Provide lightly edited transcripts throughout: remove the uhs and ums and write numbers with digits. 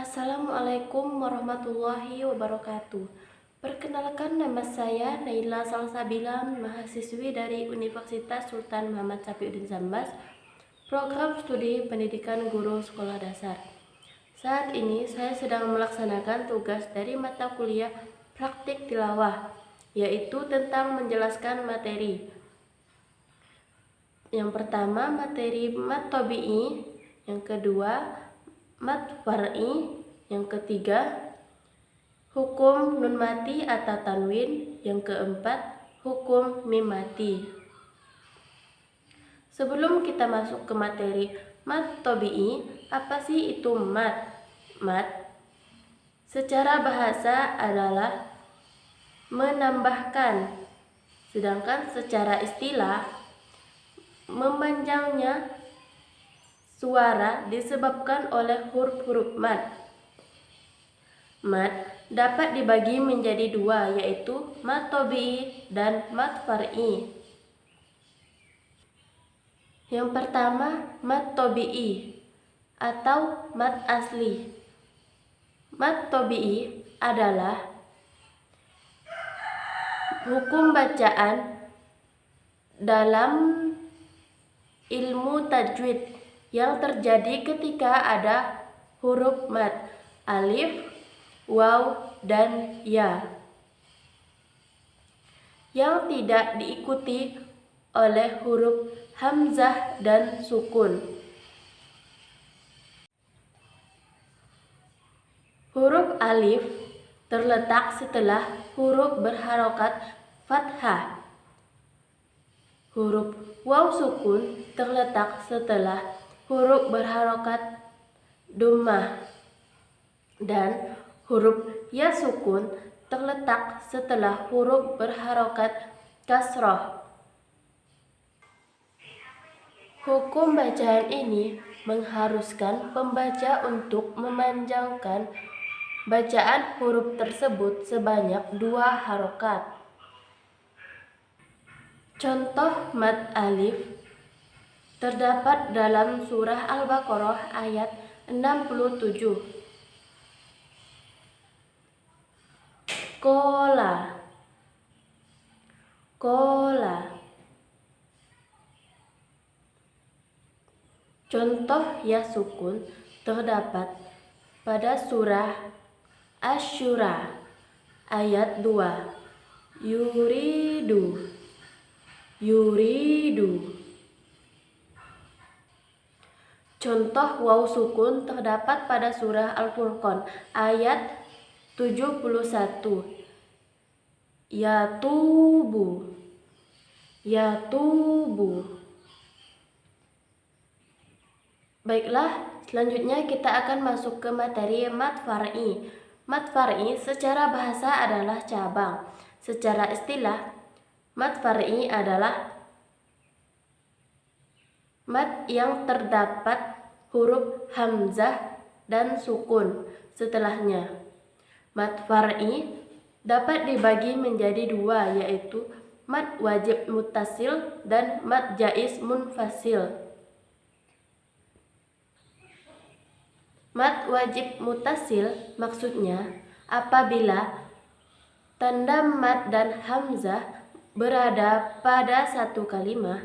Assalamualaikum warahmatullahi wabarakatuh. Perkenalkan, nama saya Naila Salsabila, mahasiswi dari Universitas Sultan Muhammad Sapiuddin Sambas, program studi pendidikan guru sekolah dasar. Saat ini saya sedang melaksanakan tugas dari mata kuliah praktik tilawah, yaitu tentang menjelaskan materi. Yang pertama, materi mat tobi'i, yang kedua mat far'i, yang ketiga hukum nun mati atau tanwin, yang keempat hukum mim mati. Sebelum kita masuk ke materi mat tobi'i, apa sih itu mat? Mat secara bahasa adalah menambahkan, sedangkan secara istilah memanjangnya suara disebabkan oleh huruf-huruf mat. Mat dapat dibagi menjadi dua, yaitu mat tobi'i dan mat far'i. Yang pertama, mat tobi'i atau mat asli. Mat tobi'i adalah hukum bacaan dalam ilmu tajwid yang terjadi ketika ada huruf mat, alif, waw, dan ya, yang tidak diikuti oleh huruf hamzah dan sukun. Huruf alif terletak setelah huruf berharokat fathah. Huruf waw sukun terletak setelah huruf berharokat dhammah, dan huruf ya sukun terletak setelah huruf berharokat kasroh. Hukum bacaan ini mengharuskan pembaca untuk memanjangkan bacaan huruf tersebut sebanyak 2 harokat. Contoh mat alif terdapat dalam surah Al-Baqarah ayat 67. Kola, kola. Contoh ya sukun terdapat pada surah Asy-Syura ayat 2. Yuridu, yuridu. Contoh waw sukun terdapat pada surah Al-Furqan ayat 71. Yatubu, yatubu. Baiklah, selanjutnya kita akan masuk ke materi mat far'i. Mat far'i secara bahasa adalah cabang. Secara istilah, mat far'i adalah mat yang terdapat huruf hamzah dan sukun setelahnya. Mat far'i dapat dibagi menjadi dua, yaitu mat wajib muttasil dan mat jaiz munfasil. Mat wajib muttasil maksudnya apabila tanda mat dan hamzah berada pada satu kalimat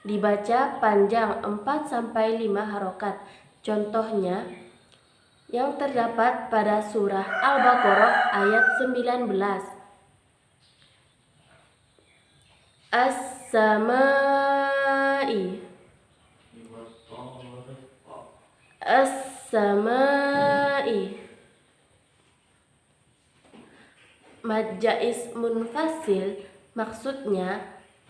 dibaca panjang 4-5 harokat. Contohnya yang terdapat pada surah Al-Baqarah ayat 19. As-samai, as-samai. Mad jaiz munfasil maksudnya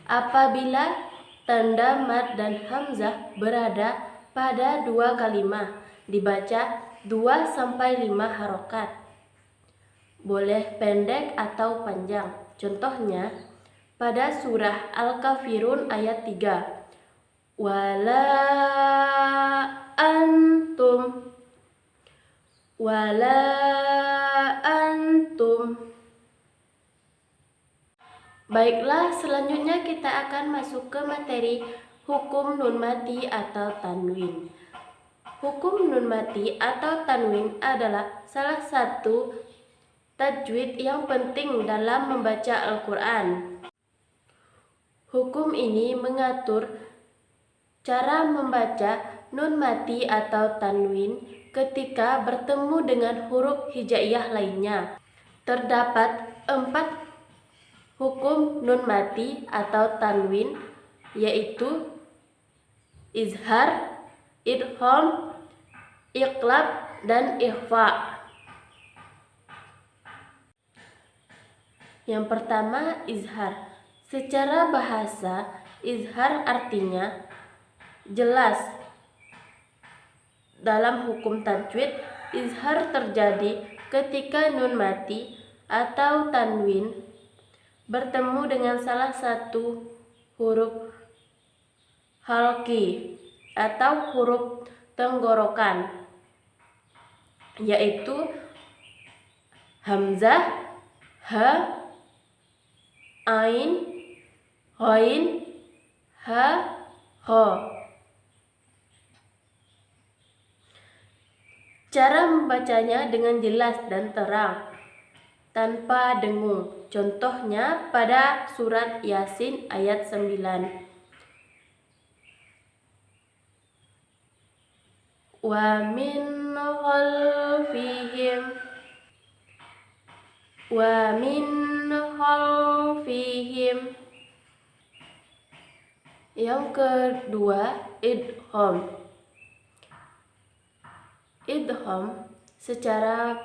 apabila tanda mad dan hamzah berada pada dua kalimat dibaca 2-5 harokat. Boleh pendek atau panjang. Contohnya pada surah Al-Kafirun ayat 3. Wala antum, wala antum. Baiklah, selanjutnya kita akan masuk ke materi hukum nun mati atau tanwin. Hukum nun mati atau tanwin adalah salah satu tajwid yang penting dalam membaca Al-Quran. Hukum ini mengatur cara membaca nun mati atau tanwin ketika bertemu dengan huruf hijaiyah lainnya. Terdapat 4 hukum nun mati atau tanwin, yaitu izhar, idgham, iqlab, dan ikhfa. Yang pertama, izhar. Secara bahasa, izhar artinya jelas. Dalam hukum tajwid, izhar terjadi ketika nun mati atau tanwin bertemu dengan salah satu huruf halqi atau huruf tenggorokan, yaitu hamzah, ha, ain, ghain, ha, kha. Cara membacanya dengan jelas dan terang, tanpa dengung. Contohnya pada surat Yasin ayat 9. Wa min khalfihim. Yang kedua, idgham. Idgham secara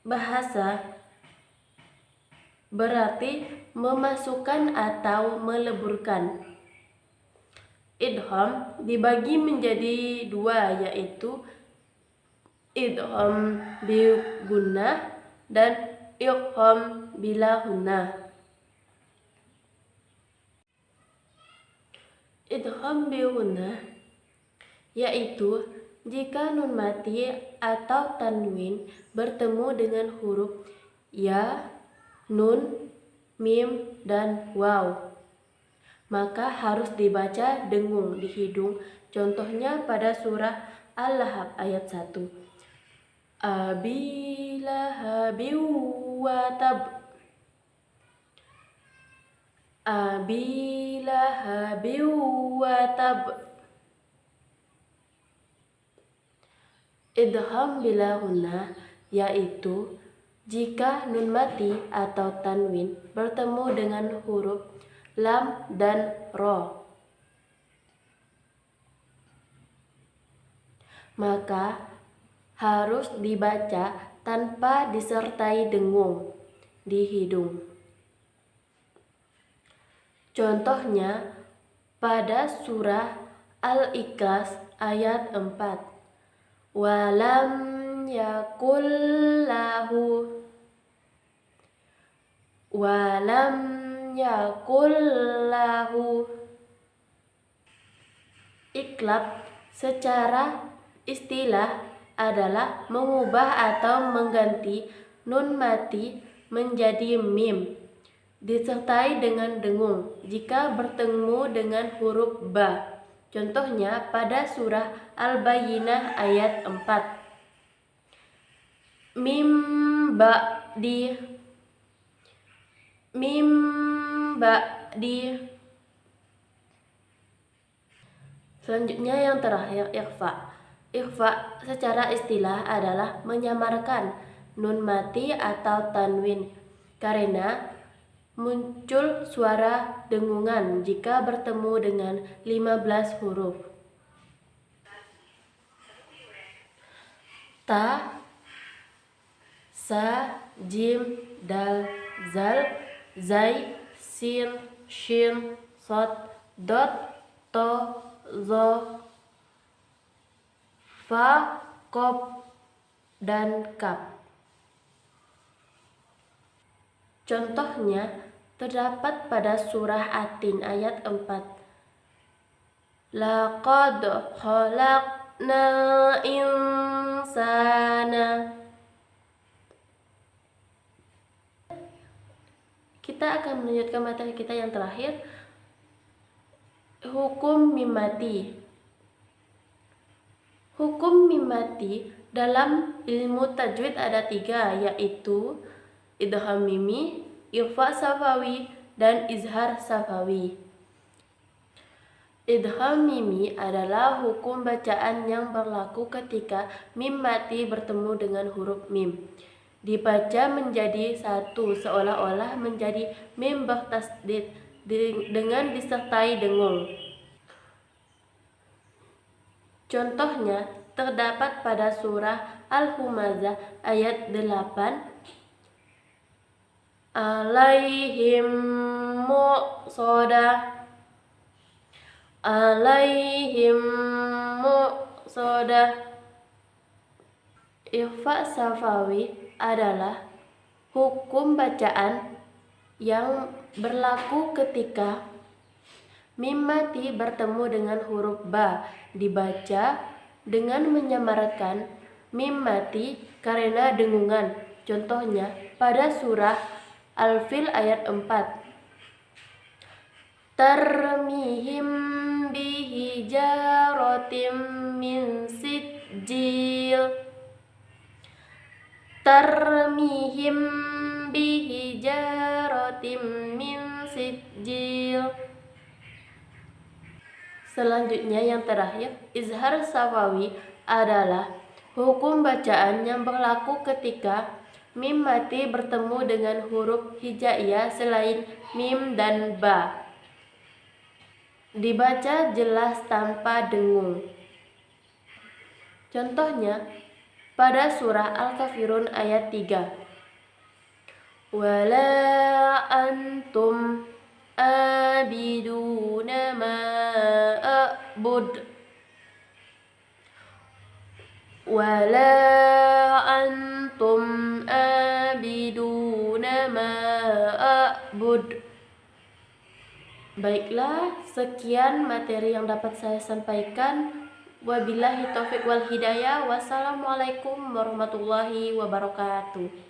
bahasa berarti memasukkan atau meleburkan. Idgham dibagi menjadi 2, yaitu idgham bi gunnah dan idgham bila gunnah. Idgham bi gunnah yaitu jika nun mati atau tanwin bertemu dengan huruf ya, nun, mim, dan waw, maka harus dibaca dengung di hidung. Contohnya pada surah Al-Lahab ayat 1. Abi lahabi wa tab. Abi lahabi wa tab. Idgham bila gunnah yaitu jika nun mati atau tanwin bertemu dengan huruf lam dan ro, maka harus dibaca tanpa disertai dengung di hidung. Contohnya pada surah Al-Ikhlas ayat 4. Walam yakul lahu Iklab secara istilah adalah mengubah atau mengganti nun mati menjadi mim disertai dengan dengung jika bertemu dengan huruf ba. Contohnya pada surah Al-Bayyinah ayat 4. Mim ba'di. Selanjutnya yang terakhir, ikhfa. Ikhfa secara istilah adalah menyamarkan nun mati atau tanwin karena muncul suara dengungan jika bertemu dengan 15 huruf. Ta, sa, jim, dal, zal, zai, sin, shin, sod, dot, to, zo, fa, kof, dan kaf. Contohnya terdapat pada surah At-Tin ayat 4. Laqad khalaqnal insana. Kita akan melanjutkan materi kita yang terakhir, hukum mim mati. Hukum mim mati dalam ilmu tajwid ada 3, yaitu idgham mimi, ikhfa safawi, dan izhar safawi. Idgham mimi adalah hukum bacaan yang berlaku ketika mim mati bertemu dengan huruf mim. Dibaca menjadi satu seolah-olah menjadi mim bertasdid dengan disertai dengung. Contohnya terdapat pada surah Al-Humazah ayat 8, alaihim muqsadah, alaihim muqsadah. Ikhfa safawi adalah hukum bacaan yang berlaku ketika mim mati bertemu dengan huruf ba. Dibaca dengan menyamarkan mim mati karena dengungan. Contohnya pada surah Al-Fil ayat 4, tarmihim bihijaratim min sijil, tarmihim bihijaratim min sijil. Selanjutnya yang terakhir, izhar safawi adalah hukum bacaan yang berlaku ketika mim mati bertemu dengan huruf hijaiyah selain mim dan ba. Dibaca jelas tanpa dengung. Contohnya pada surah Al-Kafirun ayat 3, wala antum abiduna ma a'bud, wala antum abiduna ma a'bud. Baiklah, sekian materi yang dapat saya sampaikan. Wabillahi taufiq wal hidayah. Wassalamualaikum warahmatullahi wabarakatuh.